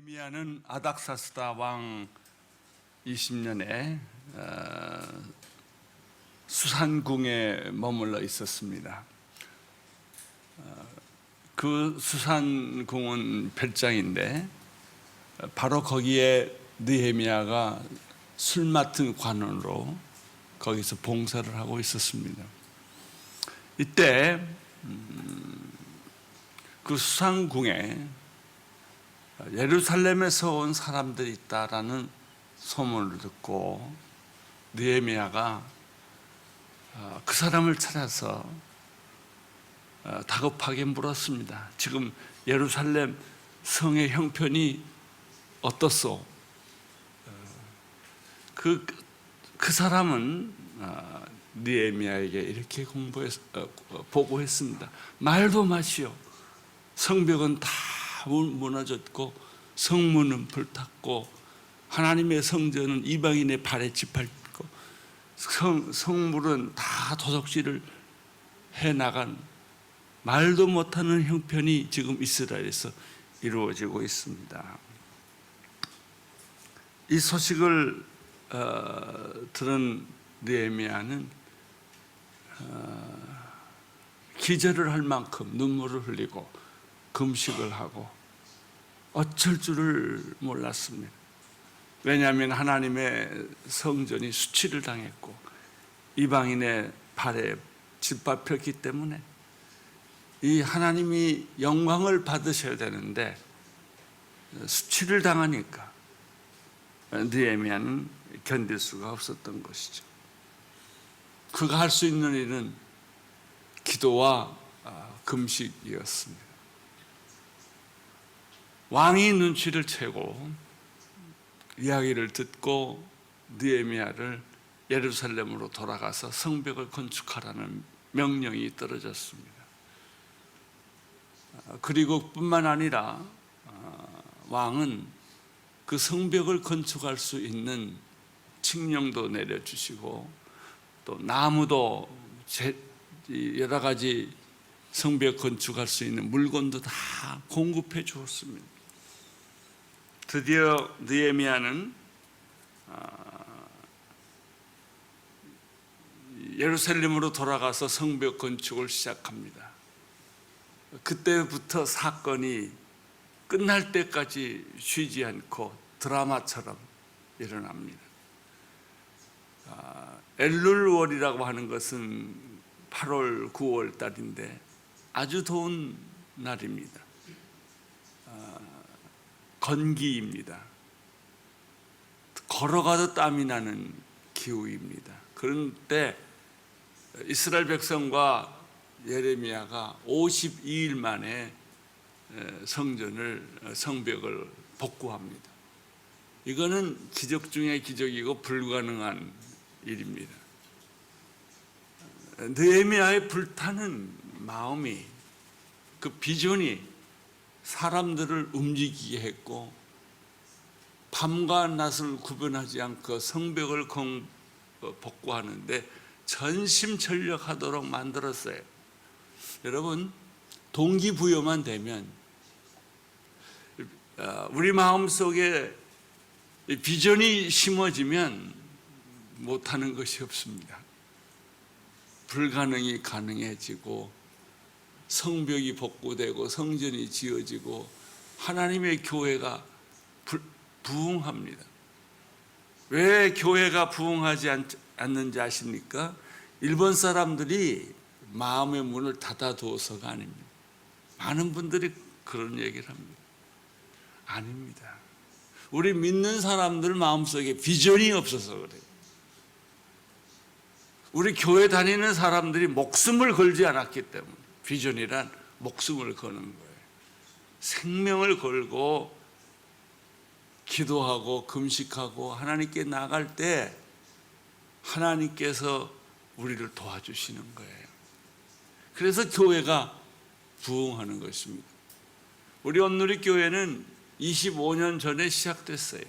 느헤미야는 아닥사스다 왕 20년에 수산궁에 머물러 있었습니다. 그 수산궁은 별장인데 바로 거기에 느헤미야가 술 맡은 관원으로 거기서 봉사를 하고 있었습니다. 이때 그 수산궁에 예루살렘에서 온 사람들이 있다라는 소문을 듣고 느헤미야가 그 사람을 찾아서 다급하게 물었습니다. 지금 예루살렘 성의 형편이 어떻소? 그 사람은 느헤미야에게 이렇게 보고했습니다. 말도 마시오. 성벽은 다 무너졌고 성문은 불탔고 하나님의 성전은 이방인의 발에 짓밟고 성물은 다 도적질을 해나간 말도 못하는 형편이 지금 이스라엘에서 이루어지고 있습니다. 이 소식을 들은 느헤미야는 기절을 할 만큼 눈물을 흘리고 금식을 하고 어쩔 줄을 몰랐습니다. 왜냐하면 하나님의 성전이 수치를 당했고 이방인의 발에 짓밟혔기 때문에 이 하나님이 영광을 받으셔야 되는데 수치를 당하니까 느헤미야는 견딜 수가 없었던 것이죠. 그가 할 수 있는 일은 기도와 금식이었습니다. 왕이 눈치를 채고 이야기를 듣고 느헤미야를 예루살렘으로 돌아가서 성벽을 건축하라는 명령이 떨어졌습니다. 그리고 뿐만 아니라 왕은 그 성벽을 건축할 수 있는 칙령도 내려주시고 또 나무도 여러 가지 성벽 건축할 수 있는 물건도 다 공급해 주었습니다. 드디어 느헤미야는 예루살렘으로 돌아가서 성벽 건축을 시작합니다. 그때부터 사건이 끝날 때까지 쉬지 않고 드라마처럼 일어납니다. 엘룰월이라고 하는 것은 8월, 9월 달인데 아주 더운 날입니다. 건기입니다. 걸어가도 땀이 나는 기후입니다. 그런 때 이스라엘 백성과 예레미야가 52일 만에 성벽을 복구합니다. 이거는 기적 중에 기적이고 불가능한 일입니다. 느헤미야의 불타는 마음이, 그 비전이 사람들을 움직이게 했고 밤과 낮을 구분하지 않고 성벽을 복구하는데 전심전력하도록 만들었어요. 여러분, 동기부여만 되면 우리 마음속에 비전이 심어지면 못하는 것이 없습니다. 불가능이 가능해지고 성벽이 복구되고 성전이 지어지고 하나님의 교회가 부흥합니다. 왜 교회가 부흥하지 않는지 아십니까? 일본 사람들이 마음의 문을 닫아두어서가 아닙니다. 많은 분들이 그런 얘기를 합니다. 아닙니다. 우리 믿는 사람들 마음속에 비전이 없어서 그래요. 우리 교회 다니는 사람들이 목숨을 걸지 않았기 때문에. 비전이란 목숨을 거는 거예요. 생명을 걸고 기도하고 금식하고 하나님께 나갈 때 하나님께서 우리를 도와주시는 거예요. 그래서 교회가 부흥하는 것입니다. 우리 온누리 교회는 25년 전에 시작됐어요.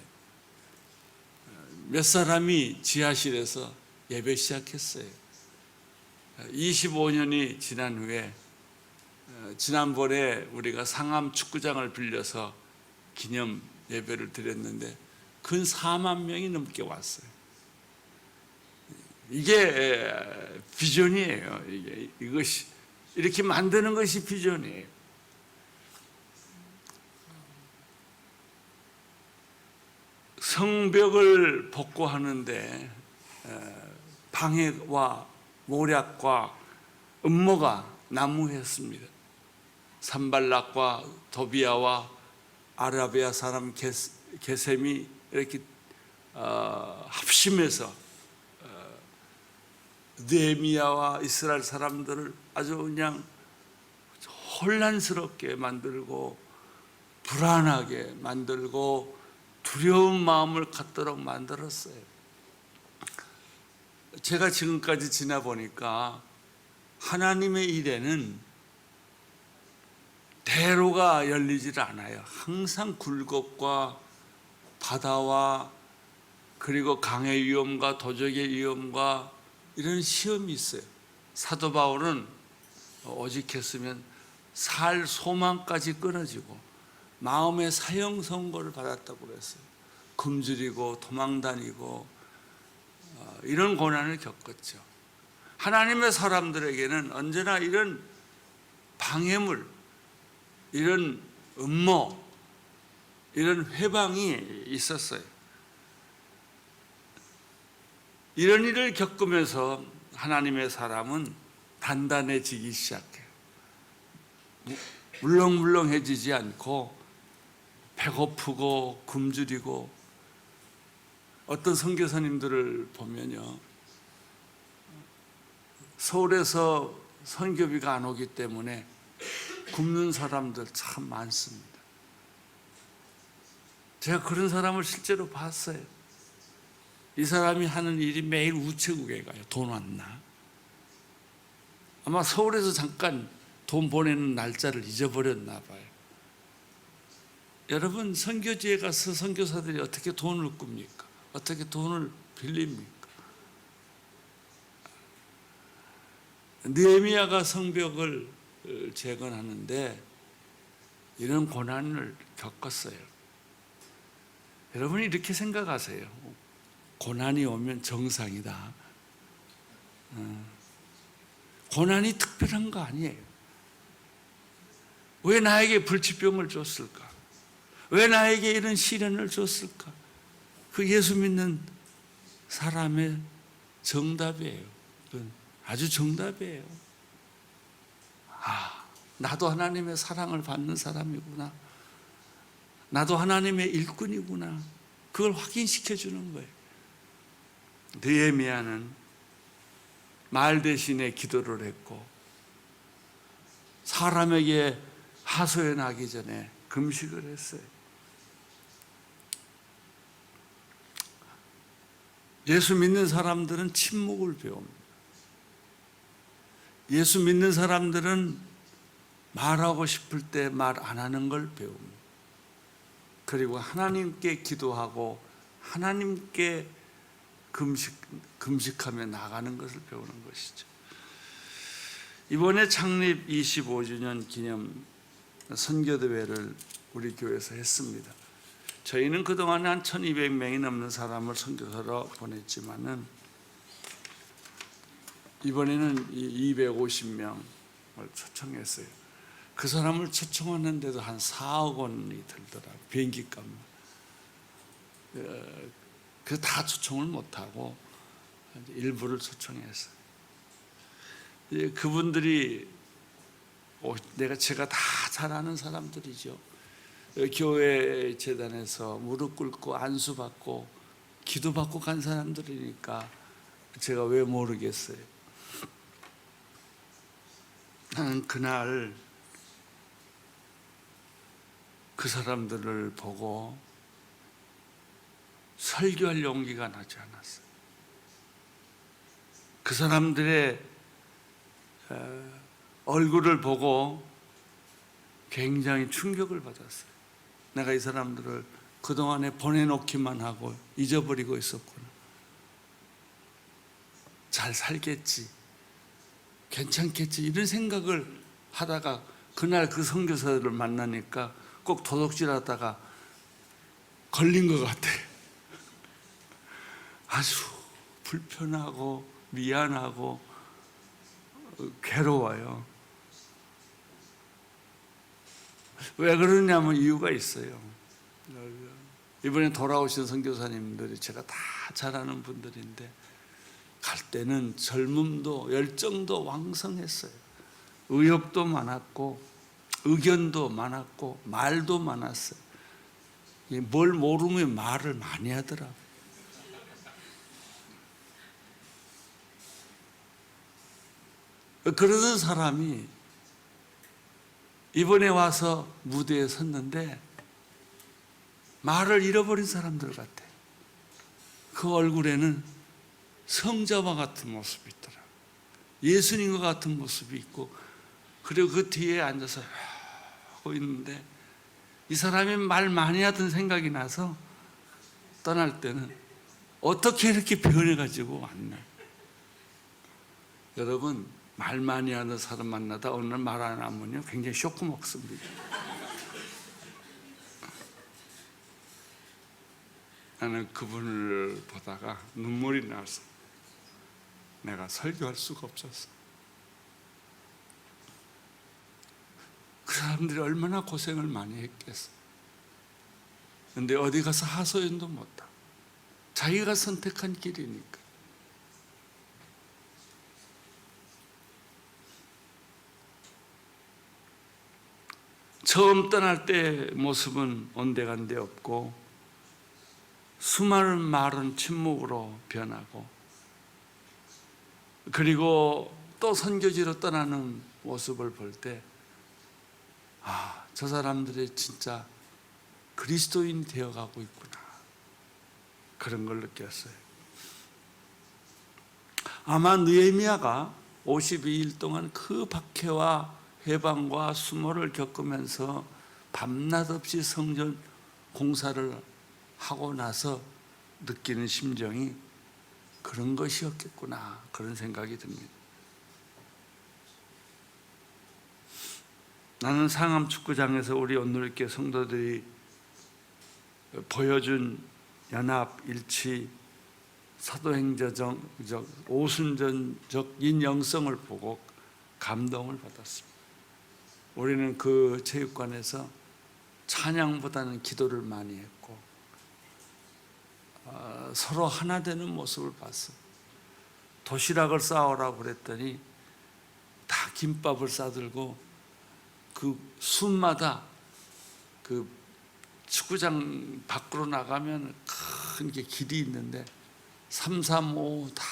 몇 사람이 지하실에서 예배 시작했어요. 25년이 지난 후에 지난번에 우리가 상암 축구장을 빌려서 기념 예배를 드렸는데 근 4만 명이 넘게 왔어요. 이게 비전이에요. 이것이 이렇게 만드는 것이 비전이에요. 성벽을 복구하는데 방해와 모략과 음모가 난무했습니다. 산발락과 도비아와 아라비아 사람 게셈이 이렇게 합심해서 느헤미야와 이스라엘 사람들을 아주 그냥 혼란스럽게 만들고 불안하게 만들고 두려운 마음을 갖도록 만들었어요. 제가 지금까지 지나보니까 하나님의 일에는 대로가 열리질 않아요. 항상 굴곡과 바다와 그리고 강의 위험과 도적의 위험과 이런 시험이 있어요. 사도 바울은 오직했으면 살 소망까지 끊어지고 마음의 사형 선고를 받았다고 그랬어요. 굶주리고 도망다니고 이런 고난을 겪었죠. 하나님의 사람들에게는 언제나 이런 방해물, 이런 음모, 이런 회방이 있었어요. 이런 일을 겪으면서 하나님의 사람은 단단해지기 시작해요. 물렁물렁해지지 않고 배고프고 굶주리고, 어떤 선교사님들을 보면요, 서울에서 선교비가 안 오기 때문에 굶는 사람들 참 많습니다. 제가 그런 사람을 실제로 봤어요. 이 사람이 하는 일이 매일 우체국에 가요. 돈 왔나? 아마 서울에서 잠깐 돈 보내는 날짜를 잊어버렸나 봐요. 여러분, 선교지에 가서 선교사들이 어떻게 돈을 꿉니까? 어떻게 돈을 빌립니까? 느헤미야가 성벽을 재건하는데 이런 고난을 겪었어요. 여러분이 이렇게 생각하세요. 고난이 오면 정상이다. 고난이 특별한 거 아니에요. 왜 나에게 불치병을 줬을까? 왜 나에게 이런 시련을 줬을까? 그 예수 믿는 사람의 정답이에요. 아주 정답이에요. 나도 하나님의 사랑을 받는 사람이구나. 나도 하나님의 일꾼이구나. 그걸 확인시켜 주는 거예요. 느헤미야는 말 대신에 기도를 했고, 사람에게 하소연하기 전에 금식을 했어요. 예수 믿는 사람들은 침묵을 배웁니다. 예수 믿는 사람들은 말하고 싶을 때 말 안 하는 걸 배웁니다. 그리고 하나님께 기도하고 하나님께 금식하며 나가는 것을 배우는 것이죠. 이번에 창립 25주년 기념 선교대회를 우리 교회에서 했습니다. 저희는 그동안에 한 1200명이 넘는 사람을 선교사로 보냈지만은 이번에는 250명을 초청했어요. 그 사람을 초청하는데도 한 4억 원이 들더라고요. 비행기값만. 그래서 다 초청을 못하고 일부를 초청했어요. 그분들이 제가 다 잘 아는 사람들이죠. 교회 재단에서 무릎 꿇고 안수받고 기도받고 간 사람들이니까 제가 왜 모르겠어요. 나는 그날 그 사람들을 보고 설교할 용기가 나지 않았어요. 그 사람들의 얼굴을 보고 굉장히 충격을 받았어요. 내가 이 사람들을 그동안에 보내놓기만 하고 잊어버리고 있었구나. 잘 살겠지, 괜찮겠지, 이런 생각을 하다가 그날 그 선교사들을 만나니까 꼭 도둑질하다가 걸린 것 같아. 아주 불편하고 미안하고 괴로워요. 왜 그러냐면 이유가 있어요. 이번에 돌아오신 선교사님들이 제가 다 잘 아는 분들인데 갈 때는 젊음도 열정도 왕성했어요. 의욕도 많았고 의견도 많았고 말도 많았어요. 뭘 모르면 말을 많이 하더라고요. 그러던 사람이 이번에 와서 무대에 섰는데 말을 잃어버린 사람들 같아. 그 얼굴에는 성자와 같은 모습이 있더라. 예수님과 같은 모습이 있고, 그리고 그 뒤에 앉아서 하고 있는데 이 사람이 말 많이 하던 생각이 나서 떠날 때는 어떻게 이렇게 변해가지고 왔나. 여러분, 말 많이 하는 사람 만나다 어느 날 말 안 하면요 굉장히 쇼크 먹습니다. 나는 그분을 보다가 눈물이 나서 내가 설교할 수가 없었어. 그 사람들이 얼마나 고생을 많이 했겠어. 근데 어디 가서 하소연도 못하고 자기가 선택한 길이니까. 처음 떠날 때 모습은 온데간데 없고 수많은 말은 침묵으로 변하고, 그리고 또 선교지로 떠나는 모습을 볼 때 저 사람들이 진짜 그리스도인이 되어가고 있구나, 그런 걸 느꼈어요. 아마 느헤미야가 52일 동안 그 박해와 해방과 수모를 겪으면서 밤낮 없이 성전 공사를 하고 나서 느끼는 심정이 그런 것이었겠구나, 그런 생각이 듭니다. 나는 상암 축구장에서 우리 온누리교회 성도들이 보여준 연합, 일치, 사도행전적 오순전적인 영성을 보고 감동을 받았습니다. 우리는 그 체육관에서 찬양보다는 기도를 많이 했고 서로 하나 되는 모습을 봤어요. 도시락을 싸오라고 그랬더니 다 김밥을 싸들고 그 순마다 그 축구장 밖으로 나가면 큰 게 길이 있는데 3, 3, 5 다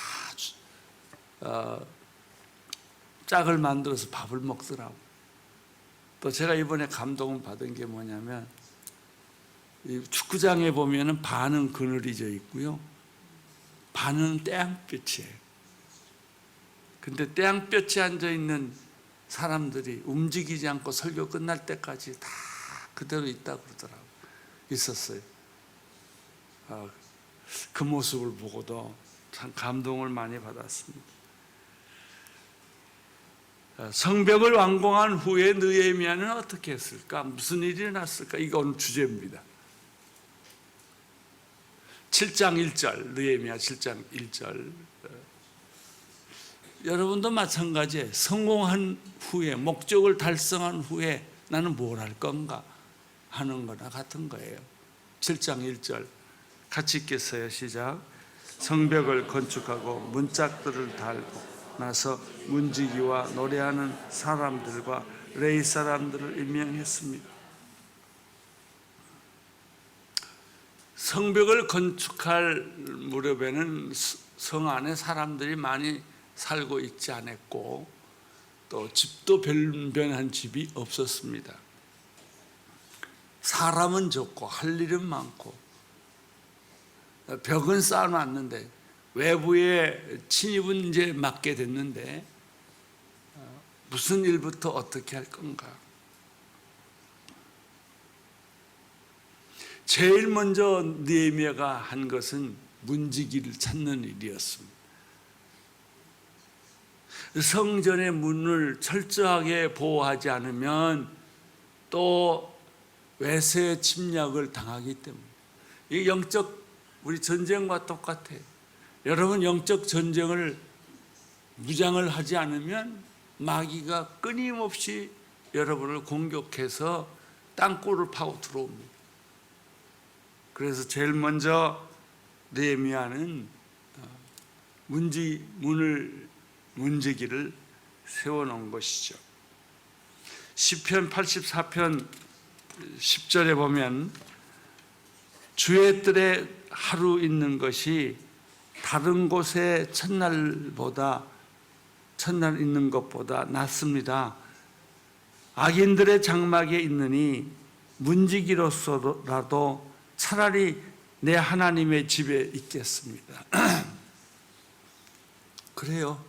짝을 만들어서 밥을 먹더라고. 또 제가 이번에 감동을 받은 게 뭐냐면, 이 축구장에 보면은 반은 그늘이 져 있고요, 반은 땡볕이에요. 근데 땡볕에 앉아 있는 사람들이 움직이지 않고 설교 끝날 때까지 다 그대로 있다고 그러더라고요. 있었어요. 그 모습을 보고도 참 감동을 많이 받았습니다. 성벽을 완공한 후에 느헤미야는 어떻게 했을까? 무슨 일이 일어났을까? 이거 오늘 주제입니다. 7장 1절, 느헤미야 7장 1절. 여러분도 마찬가지예요. 성공한 후에, 목적을 달성한 후에 나는 뭘 할 건가 하는 거나 같은 거예요. 7장 1절 같이 읽겠어요. 시작. 성벽을 건축하고 문짝들을 달고 나서 문지기와 노래하는 사람들과 레위 사람들을 임명했습니다. 성벽을 건축할 무렵에는 성 안에 사람들이 많이 살고 있지 않았고 또 집도 변변한 집이 없었습니다. 사람은 적고 할 일은 많고 벽은 쌓아놨는데 외부의 침입은 이제 막게 됐는데 무슨 일부터 어떻게 할 건가? 제일 먼저 느헤미야가 한 것은 문지기를 찾는 일이었습니다. 성전의 문을 철저하게 보호하지 않으면 또 외세 침략을 당하기 때문에 이 영적 우리 전쟁과 똑같아요. 여러분 영적 전쟁을 무장을 하지 않으면 마귀가 끊임없이 여러분을 공격해서 땅굴을 파고 들어옵니다. 그래서 제일 먼저 느헤미야는 문지기를 세워놓은 것이죠. 시편 84편 10절에 보면 주의 뜰에 하루 있는 것이 다른 곳에 첫날 있는 것보다 낫습니다. 악인들의 장막에 있느니 문지기로서라도 차라리 내 하나님의 집에 있겠습니다. 그래요.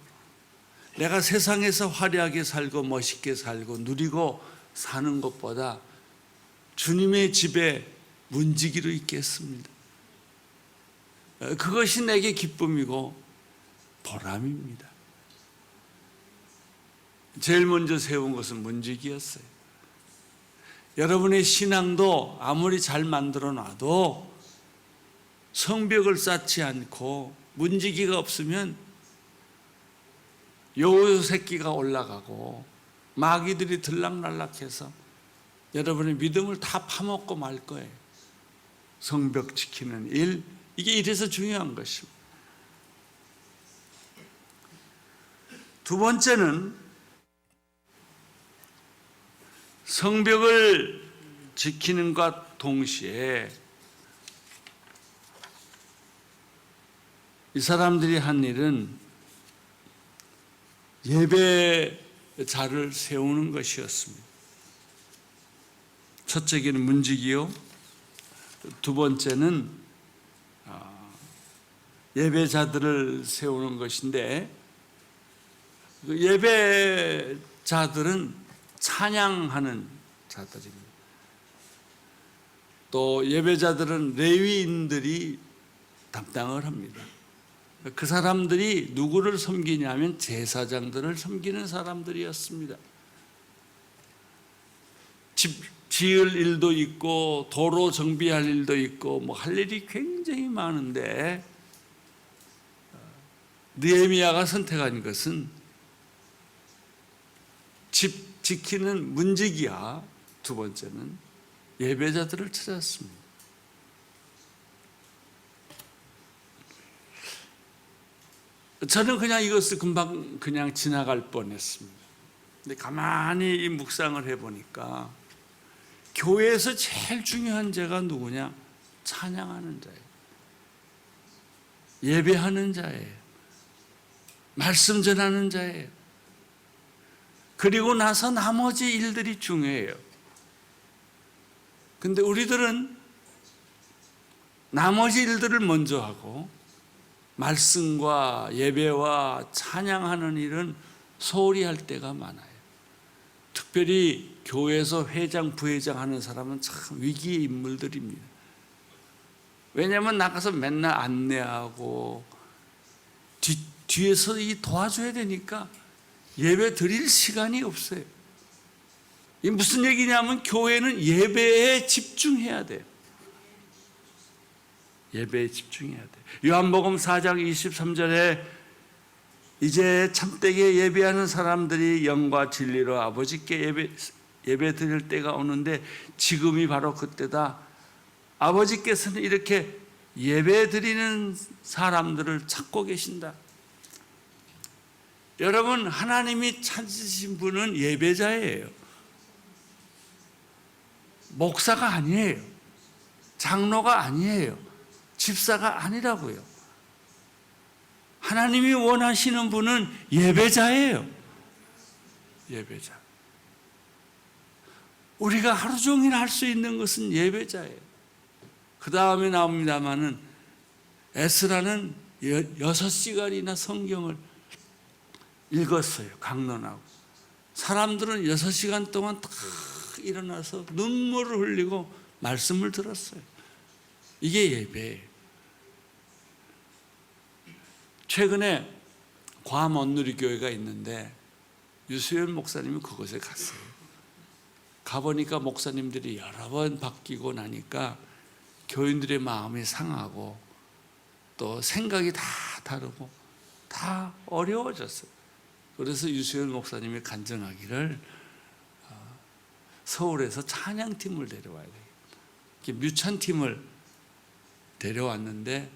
내가 세상에서 화려하게 살고 멋있게 살고 누리고 사는 것보다 주님의 집에 문지기로 있겠습니다. 그것이 내게 기쁨이고 보람입니다. 제일 먼저 세운 것은 문지기였어요. 여러분의 신앙도 아무리 잘 만들어 놔도 성벽을 쌓지 않고 문지기가 없으면 여우 새끼가 올라가고 마귀들이 들락날락해서 여러분의 믿음을 다 파먹고 말 거예요. 성벽 지키는 일, 이게 이래서 중요한 것입니다. 두 번째는 성벽을 지키는 것 동시에 이 사람들이 한 일은 예배자를 세우는 것이었습니다. 첫째는 문지기요, 두 번째는 예배자들을 세우는 것인데, 예배자들은 찬양하는 자들입니다. 또 예배자들은 레위인들이 담당을 합니다. 그 사람들이 누구를 섬기냐면 제사장들을 섬기는 사람들이었습니다. 집 지을 일도 있고 도로 정비할 일도 있고 뭐 할 일이 굉장히 많은데 느헤미야가 선택한 것은 집 지키는 문지기와 두 번째는 예배자들을 찾았습니다. 저는 그냥 이것을 금방 그냥 지나갈 뻔했습니다. 근데 가만히 이 묵상을 해보니까 교회에서 제일 중요한 자가 누구냐? 찬양하는 자예요. 예배하는 자예요. 말씀 전하는 자예요. 그리고 나서 나머지 일들이 중요해요. 근데 우리들은 나머지 일들을 먼저 하고 말씀과 예배와 찬양하는 일은 소홀히 할 때가 많아요. 특별히 교회에서 회장, 부회장 하는 사람은 참 위기의 인물들입니다. 왜냐하면 나가서 맨날 안내하고 뒤에서 도와줘야 되니까 예배 드릴 시간이 없어요. 이게 무슨 얘기냐면 교회는 예배에 집중해야 돼요. 예배에 집중해야 돼요. 요한복음 4장 23절에 이제 참되게 예배하는 사람들이 영과 진리로 아버지께 예배 드릴 때가 오는데 지금이 바로 그때다. 아버지께서는 이렇게 예배 드리는 사람들을 찾고 계신다. 여러분, 하나님이 찾으신 분은 예배자예요. 목사가 아니에요. 장로가 아니에요. 집사가 아니라고요. 하나님이 원하시는 분은 예배자예요. 예배자. 우리가 하루 종일 할 수 있는 것은 예배자예요. 그 다음에 나옵니다마는 에스라는 6시간이나 성경을 읽었어요. 강론하고. 사람들은 6시간 동안 딱 일어나서 눈물을 흘리고 말씀을 들었어요. 이게 예배예요. 최근에 괌 온누리교회가 있는데 유수연 목사님이 그곳에 갔어요. 가보니까 목사님들이 여러 번 바뀌고 나니까 교인들의 마음이 상하고 또 생각이 다 다르고 다 어려워졌어요. 그래서 유수열 목사님이 간증하기를 서울에서 찬양팀을 데려와야 돼요. 뮤찬팀을 데려왔는데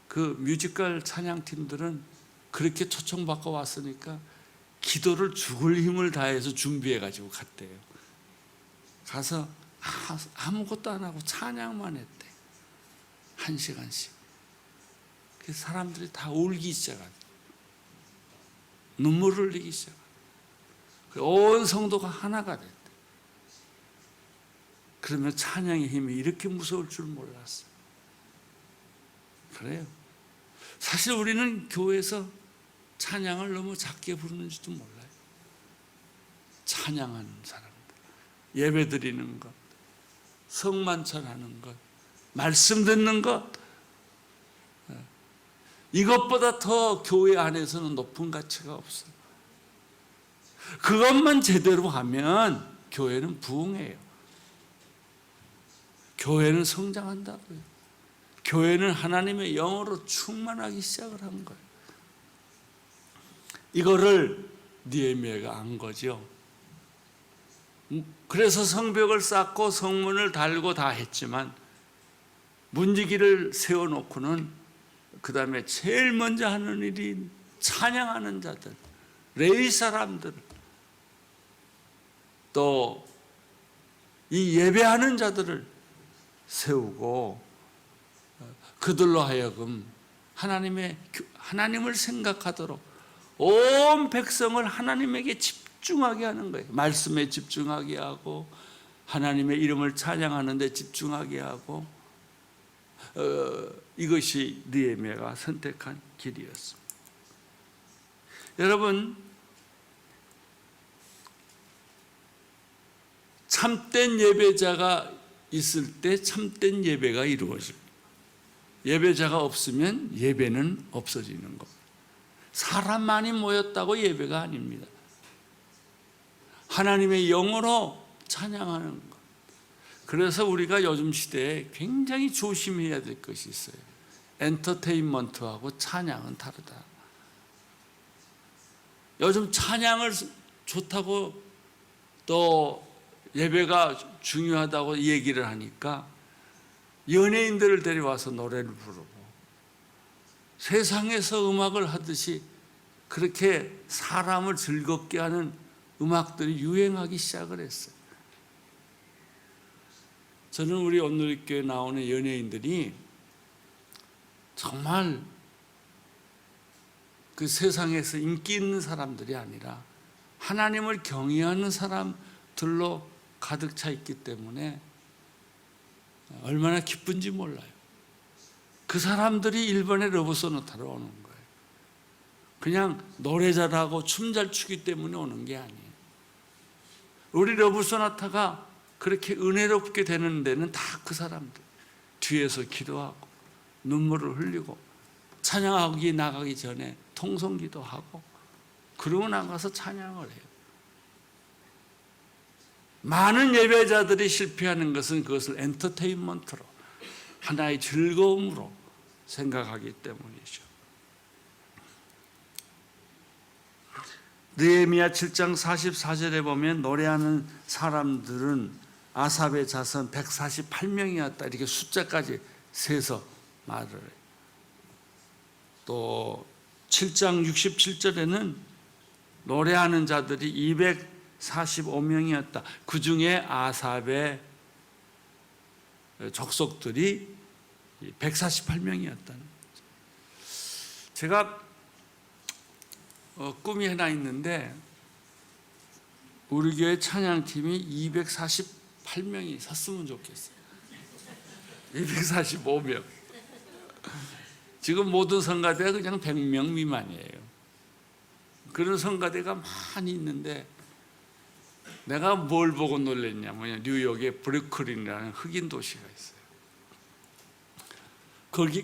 그 뮤지컬 찬양팀들은 그렇게 초청받고 왔으니까 기도를 죽을 힘을 다해서 준비해가지고 갔대요. 가서 아무것도 안 하고 찬양만 했대. 1시간씩. 그래서 사람들이 다 울기 시작하죠. 눈물을 흘리기 시작하죠. 온 성도가 하나가 됐대. 그러면 찬양의 힘이 이렇게 무서울 줄 몰랐어요. 그래요. 사실 우리는 교회에서 찬양을 너무 작게 부르는지도 몰라요. 찬양하는 사람들, 예배 드리는 것, 성만찬하는 것, 말씀 듣는 것, 이것보다 더 교회 안에서는 높은 가치가 없어요. 그것만 제대로 하면 교회는 부흥해요. 교회는 성장한다고요. 교회는 하나님의 영으로 충만하기 시작을 한 거예요. 이거를 느헤미야가 안 거죠. 그래서 성벽을 쌓고 성문을 달고 다 했지만 문지기를 세워놓고는 그 다음에 제일 먼저 하는 일이 찬양하는 자들, 레위 사람들, 또 이 예배하는 자들을 세우고 그들로 하여금 하나님을 생각하도록 온 백성을 하나님에게 집중하게 하는 거예요. 말씀에 집중하게 하고 하나님의 이름을 찬양하는 데 집중하게 하고 이것이 느헤미야가 선택한 길이었습니다. 여러분, 참된 예배자가 있을 때 참된 예배가 이루어집니다. 예배자가 없으면 예배는 없어지는 겁니다. 사람 많이 모였다고 예배가 아닙니다. 하나님의 영으로 찬양하는 것. 그래서 우리가 요즘 시대에 굉장히 조심해야 될 것이 있어요. 엔터테인먼트하고 찬양은 다르다. 요즘 찬양을 좋다고 또 예배가 중요하다고 얘기를 하니까 연예인들을 데려와서 노래를 부르고 세상에서 음악을 하듯이 그렇게 사람을 즐겁게 하는 음악들이 유행하기 시작을 했어요. 저는 우리 온누리교회 나오는 연예인들이 정말 그 세상에서 인기 있는 사람들이 아니라 하나님을 경외하는 사람들로 가득 차 있기 때문에 얼마나 기쁜지 몰라요. 그 사람들이 일본에 러브소나타로 오는 거예요. 그냥 노래 잘하고 춤 잘 추기 때문에 오는 게 아니에요. 우리 러브소나타가 그렇게 은혜롭게 되는 데는 다 그 사람들, 뒤에서 기도하고 눈물을 흘리고 찬양하기 나가기 전에 통성기도 하고 그러고 나가서 찬양을 해요. 많은 예배자들이 실패하는 것은 그것을 엔터테인먼트로, 하나의 즐거움으로 생각하기 때문이죠. 느헤미야 7장 44절에 보면 노래하는 사람들은 아삽의 자손 148명이었다. 이렇게 숫자까지 세서 말을 해요. 또 7장 67절에는 노래하는 자들이 245명이었다. 그 중에 아삽의 족속들이 148명이었다는 거죠. 제가 꿈이 하나 있는데 우리 교회 찬양팀이 248명이 섰으면 좋겠어요. 245명. 지금 모든 성가대가 그냥 100명 미만이에요. 그런 성가대가 많이 있는데 내가 뭘 보고 놀랐냐면 뉴욕에 브루클린이라는 흑인 도시가 있어요.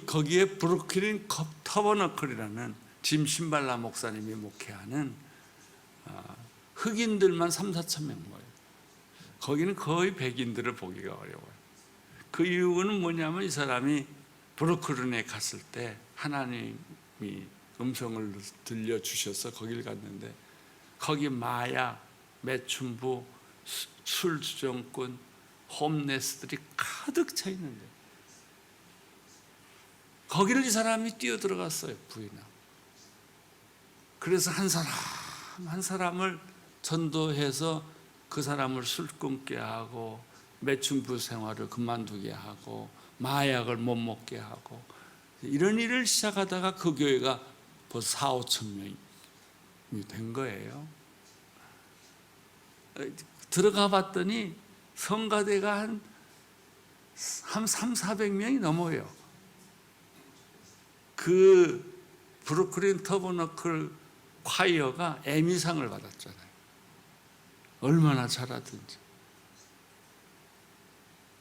거기에 브루클린 터버너클이라는 짐 신발라 목사님이 목회하는 흑인들만 3, 4천 명 모여요. 거기는 거의 백인들을 보기가 어려워요. 그 이유는 뭐냐면 이 사람이 브루클린에 갔을 때 하나님이 음성을 들려주셔서 거길 갔는데 거기 마약, 매춘부, 술주정꾼, 홈레스들이 가득 차 있는데 거기를 이 사람이 뛰어들어갔어요. 부인하고. 그래서 한 사람 한 사람을 전도해서 그 사람을 술 끊게 하고 매춘부 생활을 그만두게 하고 마약을 못 먹게 하고 이런 일을 시작하다가 그 교회가 벌써 4, 5천 명이 된 거예요. 들어가 봤더니 성가대가 한 3, 400명이 넘어요. 그 브루클린 터버너클 콰이어가 에미상을 받았잖아요. 얼마나 잘하든지.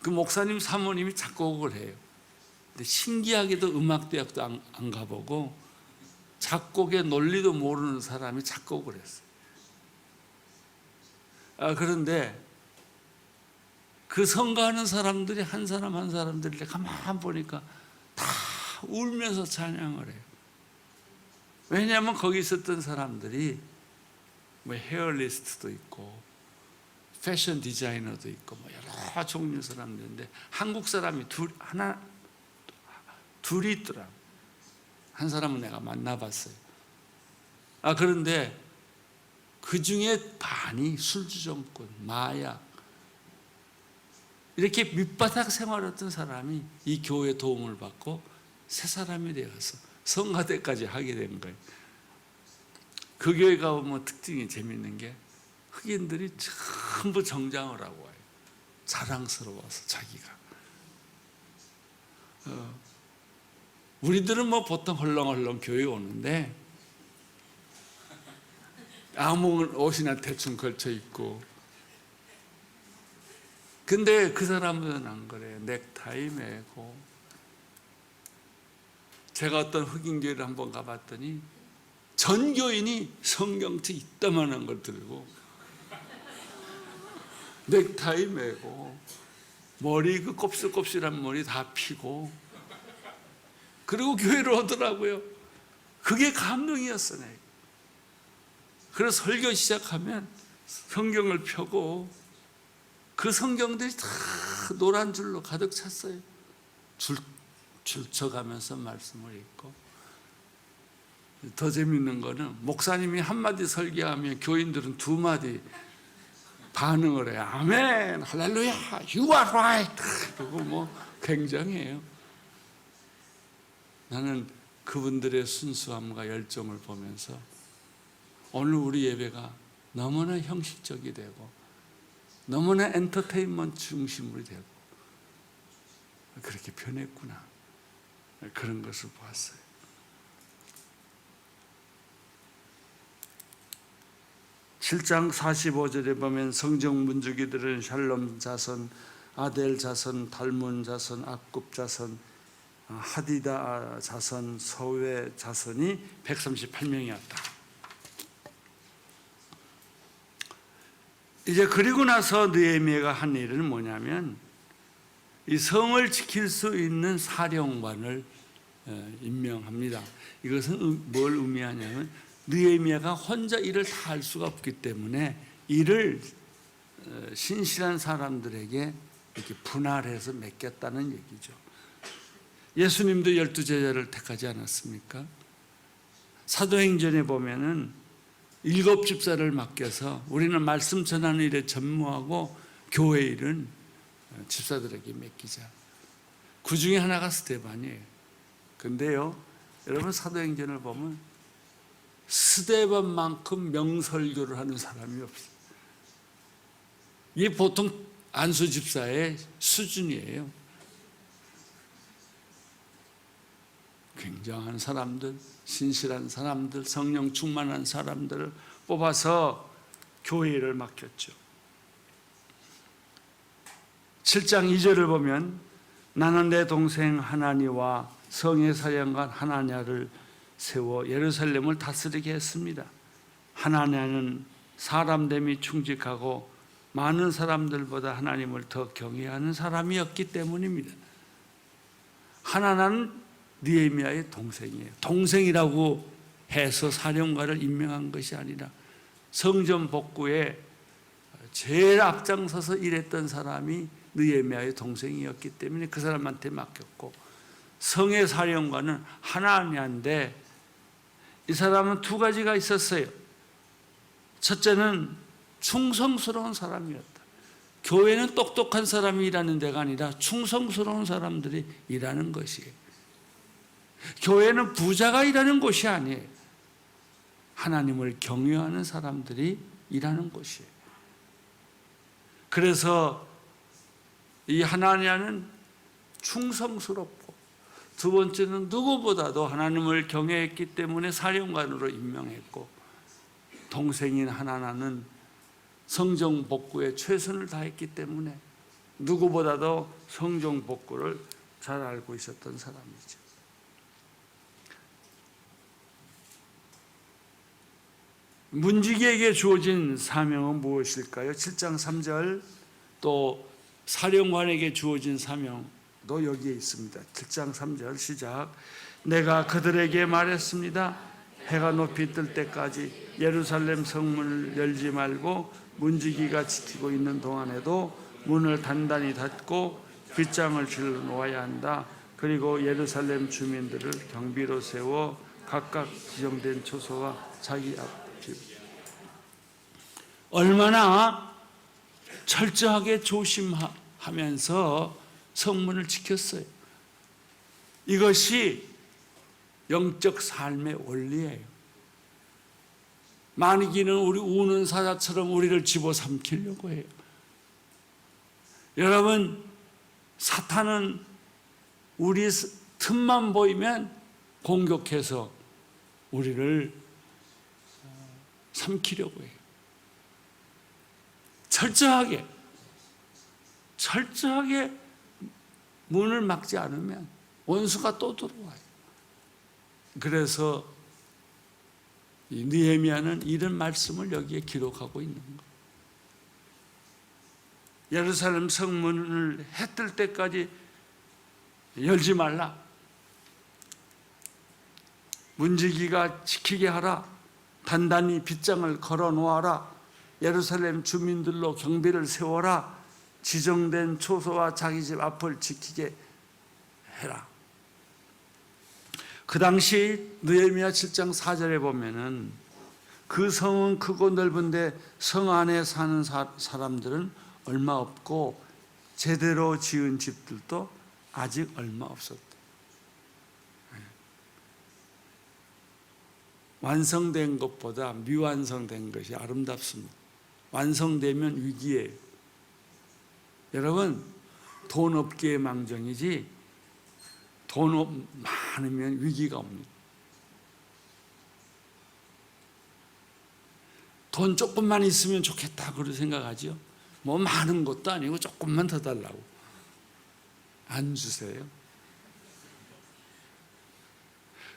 그 목사님 사모님이 작곡을 해요. 근데 신기하게도 음악대학도 안 가보고 작곡의 논리도 모르는 사람이 작곡을 했어요. 그런데 그 성가하는 사람들이 한 사람 한 사람들이 가만 보니까 다 울면서 찬양을 해요. 왜냐하면 거기 있었던 사람들이 뭐 헤어리스트도 있고 패션 디자이너도 있고 뭐 여러 종류 사람들인데 한국 사람이 둘이 있더라고. 한 사람은 내가 만나봤어요. 그런데 그 중에 반이 술주정꾼, 마약 이렇게 밑바닥 생활했던 사람이 이 교회 도움을 받고 새 사람이 되어서 성가대까지 하게 된 거예요. 그 교회가 뭐 특징이 재밌는 게 흑인들이 전부 정장을 하고 와요. 자랑스러워서 자기가. 우리들은 뭐 보통 헐렁헐렁 교회 오는데 아무 옷이나 대충 걸쳐 입고. 근데 그 사람들은 안 그래요. 넥타이 매고. 제가 어떤 흑인 교회를 한번 가봤더니 전 교인이 성경책 이따만한 걸 들고 넥타이 매고 머리 그 곱슬곱슬한 머리 다 피고 그리고 교회를 오더라고요. 그게 감동이었어. 내가. 그래서 설교 시작하면 성경을 펴고 그 성경들이 다 노란 줄로 가득 찼어요. 줄쳐가면서 말씀을 읽고. 더 재밌는 거는 목사님이 한마디 설교하면 교인들은 2마디 반응을 해요. 아멘, 할렐루야, you are right. 그리고 뭐 굉장해요. 나는 그분들의 순수함과 열정을 보면서 오늘 우리 예배가 너무나 형식적이 되고 너무나 엔터테인먼트 중심으로 되고 그렇게 변했구나. 그런 것을 보았어요. (7장 45절에) 보면 성정 문주기들은 샬롬 자손, 아델 자손, 달문 자손, 악굽 자손, 하디다 자손, 서웨 자손이 138명이었다. 이제 그리고 나서 느헤미야가 한 일은 뭐냐면 이 성을 지킬 수 있는 사령관을 임명합니다. 이것은 뭘 의미하냐면 느헤미야가 혼자 일을 다 할 수가 없기 때문에 일을 신실한 사람들에게 이렇게 분할해서 맡겼다는 얘기죠. 예수님도 12제자를 택하지 않았습니까? 사도행전에 보면은 7 집사를 맡겨서 우리는 말씀 전하는 일에 전무하고 교회 일은 집사들에게 맡기자. 그 중에 하나가 스데반이에요. 근데요, 여러분 사도행전을 보면 스데반만큼 명설교를 하는 사람이 없어요. 이게 보통 안수 집사의 수준이에요. 굉장한 사람들, 신실한 사람들, 성령 충만한 사람들을 뽑아서 교회를 맡겼죠. 7장 2절을 보면 나는 내 동생 하나니와 성의 사령관 하나냐를 세워 예루살렘을 다스리게 했습니다. 하나냐는 사람됨이 충직하고 많은 사람들보다 하나님을 더 경외하는 사람이었기 때문입니다. 하나는 느헤미야의 동생이에요. 동생이라고 해서 사령관을 임명한 것이 아니라 성전 복구에 제일 앞장서서 일했던 사람이 느헤미야의 동생이었기 때문에 그 사람한테 맡겼고, 성의 사령관은 하나니아인데 이 사람은 두 가지가 있었어요. 첫째는 충성스러운 사람이었다. 교회는 똑똑한 사람이 일하는 데가 아니라 충성스러운 사람들이 일하는 것이에요. 교회는 부자가 일하는 곳이 아니에요. 하나님을 경외하는 사람들이 일하는 곳이에요. 그래서 이 하나니아는 충성스럽고, 두 번째는 누구보다도 하나님을 경외했기 때문에 사령관으로 임명했고, 동생인 하나나는 성전 복구에 최선을 다했기 때문에 누구보다도 성전 복구를 잘 알고 있었던 사람이죠. 문지기에게 주어진 사명은 무엇일까요? 7장 3절, 또 사령관에게 주어진 사명도 여기에 있습니다. 7장 3절 시작. 내가 그들에게 말했습니다. 해가 높이 뜰 때까지 예루살렘 성문을 열지 말고 문지기가 지키고 있는 동안에도 문을 단단히 닫고 빗장을 질러 놓아야 한다. 그리고 예루살렘 주민들을 경비로 세워 각각 지정된 초소와 자기 앞 얼마나 철저하게 조심하면서 성문을 지켰어요. 이것이 영적 삶의 원리예요. 마귀는 우리 우는 사자처럼 우리를 집어삼키려고 해요. 여러분, 사탄은 우리 틈만 보이면 공격해서 우리를 삼키려고 해요. 철저하게 문을 막지 않으면 원수가 또 들어와요. 그래서 이 느헤미야는 이런 말씀을 여기에 기록하고 있는 거예요. 예루살렘 성문을 해 뜰 때까지 열지 말라. 문지기가 지키게 하라. 단단히 빗장을 걸어 놓아라. 예루살렘 주민들로 경비를 세워라. 지정된 초소와 자기 집 앞을 지키게 해라. 그 당시 느헤미야 7장 4절에 보면은 그 성은 크고 넓은데 성 안에 사는 사람들은 얼마 없고 제대로 지은 집들도 아직 얼마 없었다. 완성된 것보다 미완성된 것이 아름답습니다. 완성되면 위기예요. 여러분, 돈 없기에 망정이지 돈 많으면 위기가 옵니다. 돈 조금만 있으면 좋겠다 그렇게 생각하죠. 뭐 많은 것도 아니고 조금만 더 달라고. 안 주세요.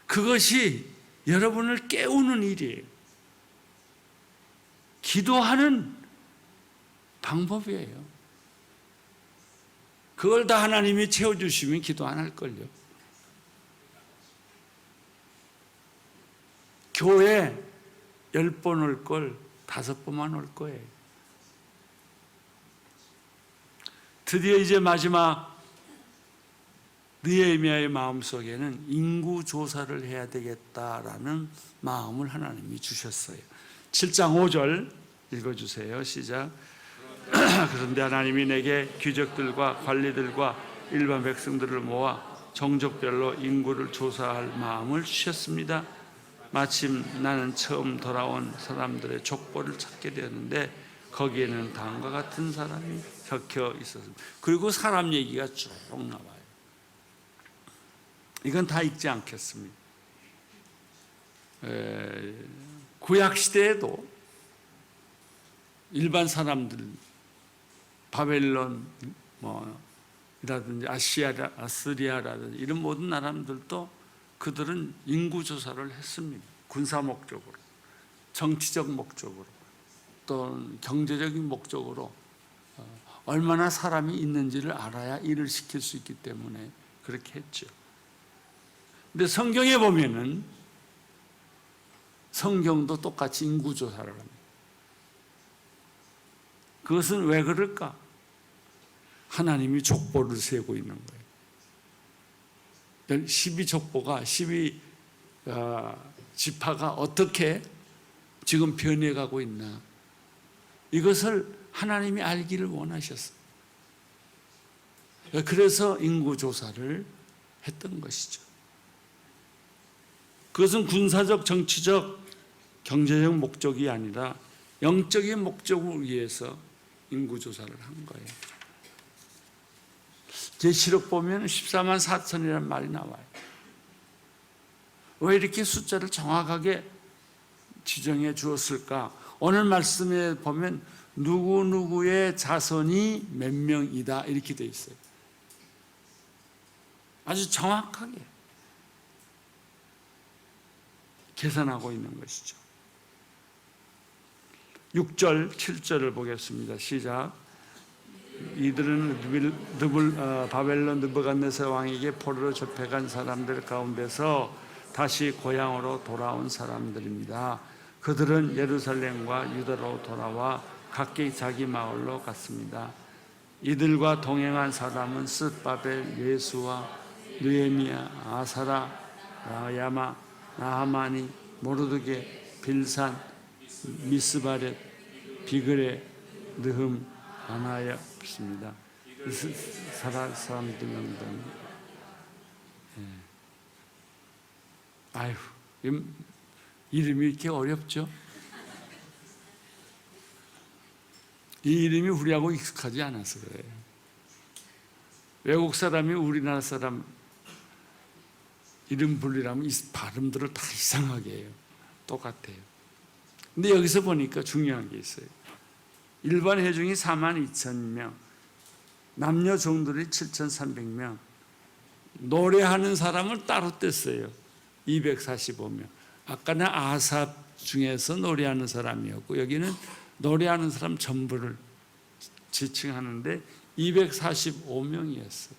그것이 여러분을 깨우는 일이에요. 기도하는 방법이에요. 그걸 다 하나님이 채워주시면 기도 안 할걸요. 교회 10번 올 걸 5번만 올 거예요. 드디어 이제 마지막 느헤미야의 마음속에는 인구 조사를 해야 되겠다라는 마음을 하나님이 주셨어요. 7장 5절 읽어주세요. 시작. 그런데 하나님이 내게 귀족들과 관리들과 일반 백성들을 모아 종족별로 인구를 조사할 마음을 주셨습니다. 마침 나는 처음 돌아온 사람들의 족보를 찾게 되었는데 거기에는 다음과 같은 사람이 적혀 있었습니다. 그리고 사람 얘기가 쭉 나와요. 이건 다 읽지 않겠습니다. 구약 시대에도 일반 사람들, 바벨론 이라든지 아시리아라든지 이런 모든 나라들도 그들은 인구 조사를 했습니다. 군사 목적으로, 정치적 목적으로, 또 경제적인 목적으로 얼마나 사람이 있는지를 알아야 일을 시킬 수 있기 때문에 그렇게 했죠. 근데 성경에 보면은 성경도 똑같이 인구조사를 합니다. 그것은 왜 그럴까? 하나님이 족보를 세고 있는 거예요. 12족보가 12 지파가 어떻게 지금 변해가고 있나, 이것을 하나님이 알기를 원하셨어요. 그래서 인구조사를 했던 것이죠. 그것은 군사적, 정치적, 경제적 목적이 아니라 영적인 목적을 위해서 인구조사를 한 거예요. 계시록 보면 14만 4천이라는 말이 나와요. 왜 이렇게 숫자를 정확하게 지정해 주었을까? 오늘 말씀에 보면 누구누구의 자손이 몇 명이다 이렇게 되어 있어요. 아주 정확하게 계산하고 있는 것이죠. 6절, 7절을 보겠습니다. 시작. 이들은 바벨론 느부갓네살 왕에게 포로로 접해간 사람들 가운데서 다시 고향으로 돌아온 사람들입니다. 그들은 예루살렘과 유다로 돌아와 각기 자기 마을로 갔습니다. 이들과 동행한 사람은 쯧바벨, 예수와 느헤미야, 아사라, 라야마, 나하마니, 모르드게, 빌산, 미스바렛, 비그레, 느흠, 아나야입니다. 사람들 명단. 아유, 이름이 이렇게 어렵죠? 이 이름이 우리하고 익숙하지 않아서 그래요. 외국 사람이 우리나라 사람 이름 부르려면 이 발음들을 다 이상하게 해요. 똑같아요. 근데 여기서 보니까 중요한 게 있어요. 일반 회중이 42,000명, 남녀 종들이 7,300명, 노래하는 사람을 따로 뗐어요. 245명. 아까는 아삽 중에서 노래하는 사람이었고, 여기는 노래하는 사람 전부를 지칭하는데 245명이었어요.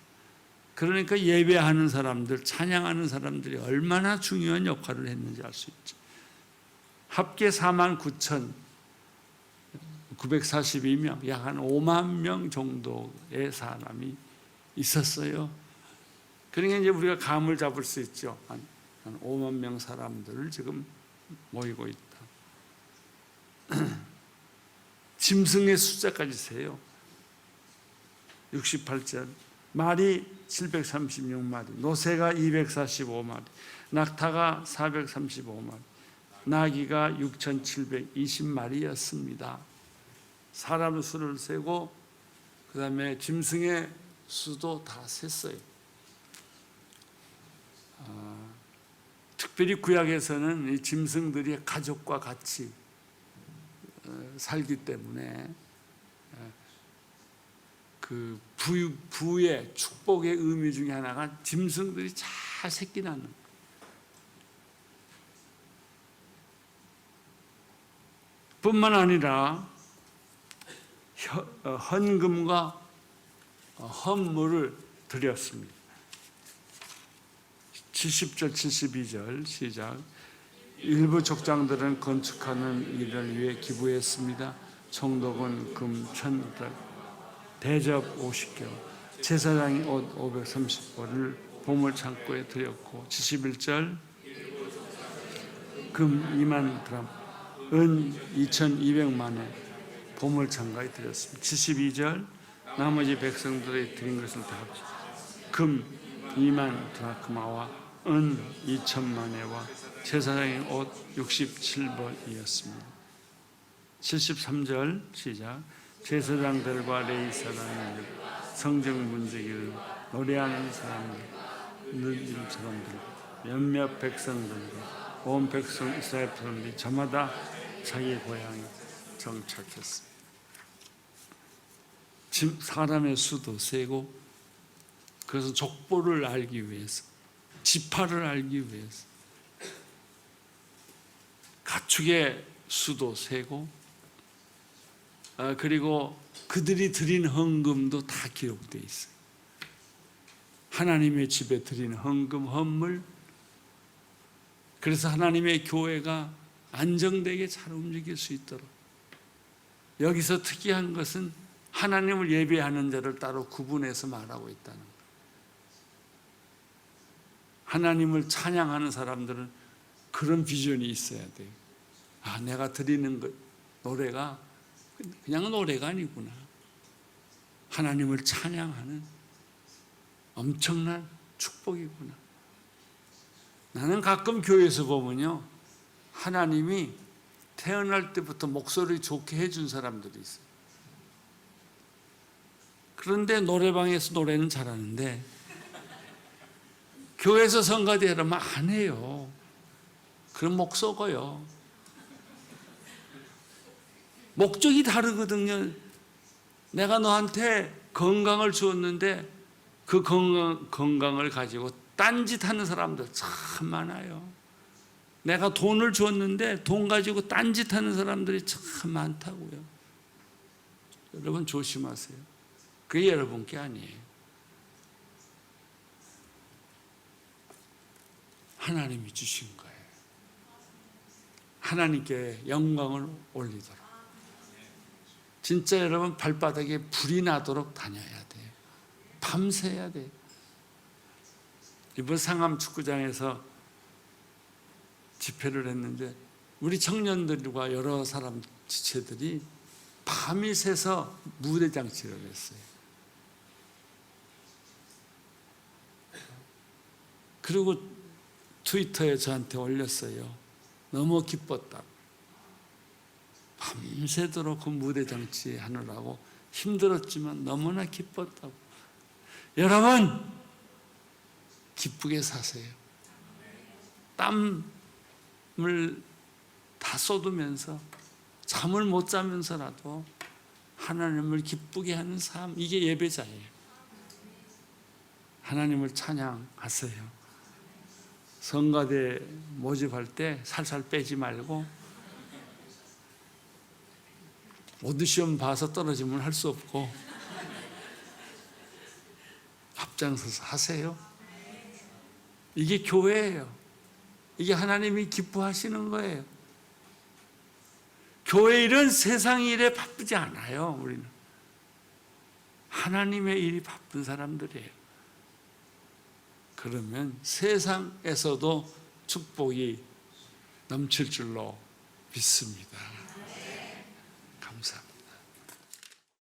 그러니까 예배하는 사람들, 찬양하는 사람들이 얼마나 중요한 역할을 했는지 알 수 있죠. 합계 49,942명, 약 한 5만 명 정도의 사람이 있었어요. 그러니까 이제 우리가 감을 잡을 수 있죠. 한 5만 명 사람들을 지금 모이고 있다. 짐승의 숫자까지 세요. 68절. 말이 736마리, 노새가 245마리, 낙타가 435마리, 나귀가 6,720마리였습니다. 사람 수를 세고 그 다음에 짐승의 수도 다 셌어요. 특별히 구약에서는 이 짐승들이 가족과 같이 살기 때문에 그 부의 축복의 의미 중에 하나가 짐승들이 잘 새끼 낳는 거예요. 뿐만 아니라 헌금과 헌물을 드렸습니다. 70절 72절 시작. 일부 족장들은 건축하는 일을 위해 기부했습니다. 총독은 금 1,000달, 대접 50개, 제사장이 옷 530벌을 보물창고에 드렸고, 71절 금 2만 드람, 은 2,200만에 보물창고에 드렸습니다. 72절 나머지 백성들이 드린 것을 다 합쳐 금 2만 드라크마와 은 2,000만에와 제사장의 옷 67벌이었습니다. 73절 시작. 제사장들과 레위 사람들, 성정 문지기를 노래하는 사람들, 늦은 사람들, 몇몇 백성들과 온 백성 이스라엘 사람들이 저마다 자기 고향에 정착했습니다. 사람의 수도 세고, 그래서 족보를 알기 위해서, 지파를 알기 위해서 가축의 수도 세고, 그리고 그들이 드린 헌금도 다 기록되어 있어요. 하나님의 집에 드린 헌금, 헌물. 그래서 하나님의 교회가 안정되게 잘 움직일 수 있도록. 여기서 특이한 것은 하나님을 예배하는 자를 따로 구분해서 말하고 있다는 거예요. 하나님을 찬양하는 사람들은 그런 비전이 있어야 돼요. 내가 드리는 노래가 그냥 노래가 아니구나. 하나님을 찬양하는 엄청난 축복이구나. 나는 가끔 교회에서 보면요, 하나님이 태어날 때부터 목소리 좋게 해준 사람들이 있어요. 그런데 노래방에서 노래는 잘하는데 교회에서 성가대 하면 안 해요. 그럼 목 썩어요. 목적이 다르거든요. 내가 너한테 건강을 주었는데 그 건강을 가지고 딴짓하는 사람들 참 많아요. 내가 돈을 주었는데 돈 가지고 딴짓하는 사람들이 참 많다고요. 여러분 조심하세요. 그게 여러분 게 아니에요. 하나님이 주신 거예요. 하나님께 영광을 올리도록. 진짜 여러분 발바닥에 불이 나도록 다녀야 돼요. 밤새야 돼요. 이번 상암 축구장에서 집회를 했는데 우리 청년들과 여러 사람 지체들이 밤이 새서 무대 장치를 했어요. 그리고 트위터에 저한테 올렸어요. 너무 기뻤다고. 밤새도록 그 무대 장치 하느라고 힘들었지만 너무나 기뻤다고. 여러분, 기쁘게 사세요. 땀을 다 쏟으면서 잠을 못 자면서라도 하나님을 기쁘게 하는 삶, 이게 예배자예요. 하나님을 찬양하세요. 성가대 모집할 때 살살 빼지 말고 오디션 봐서 떨어지면 할 수 없고 앞장서서 하세요. 이게 교회예요. 이게 하나님이 기뻐하시는 거예요. 교회 일은 세상 일에 바쁘지 않아요. 우리는 하나님의 일이 바쁜 사람들이에요. 그러면 세상에서도 축복이 넘칠 줄로 믿습니다.